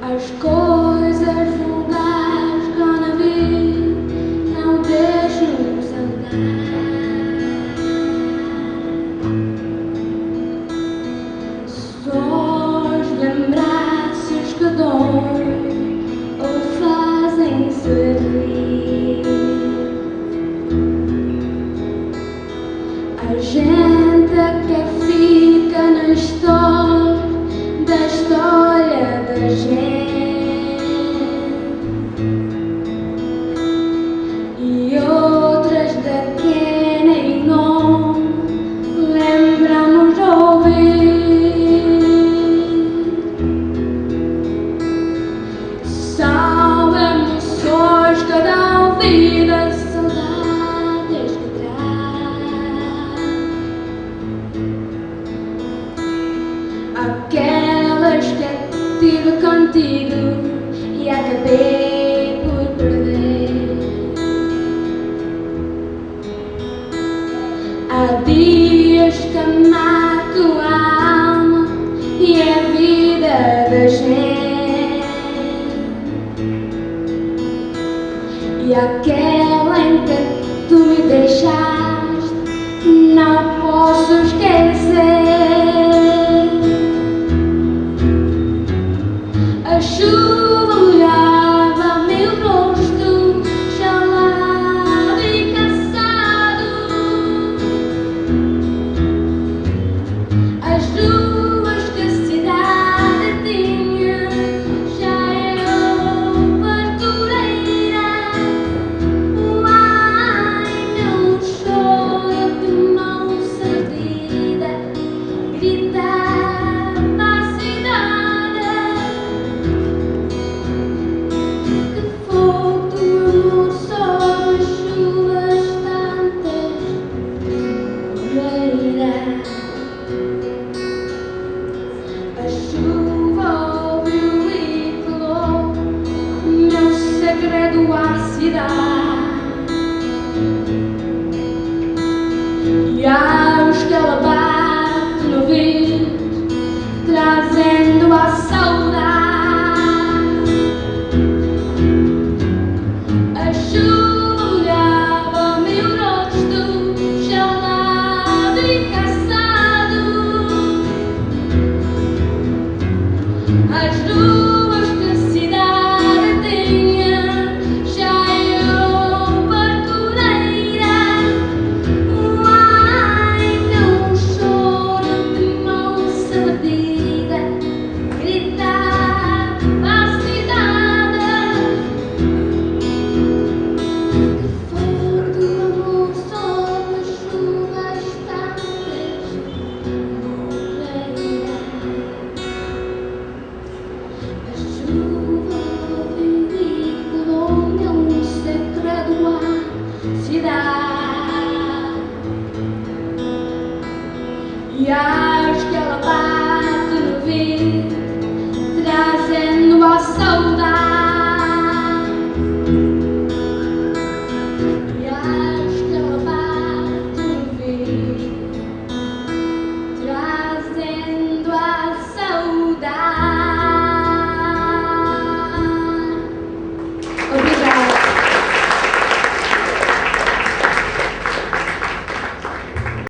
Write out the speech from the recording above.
As coisas vulgares que eu não vi, não deixo saudade. Só os lembranças que doem ou fazem sorrir. A gente que fica na história da história da gente. E outras de que nem nome lembramos de ouvir. São emoções que dão vida, saudades que traz. Aquelas que tive contigo e acabei por perder. Há dias que mato a alma e a vida da gente. E aquela em que tu me deixaste não posso esquecer. A chuva molhava meu rosto, gelado e cansado. As ruas que a cidade tinha já eram partureira. Ai, meu choro de mão servida gritava a cidade. Que fogo do amor sob as chuvas tantas morreira. A chuva ouviu e calou meu segredo à cidade. E aos que ela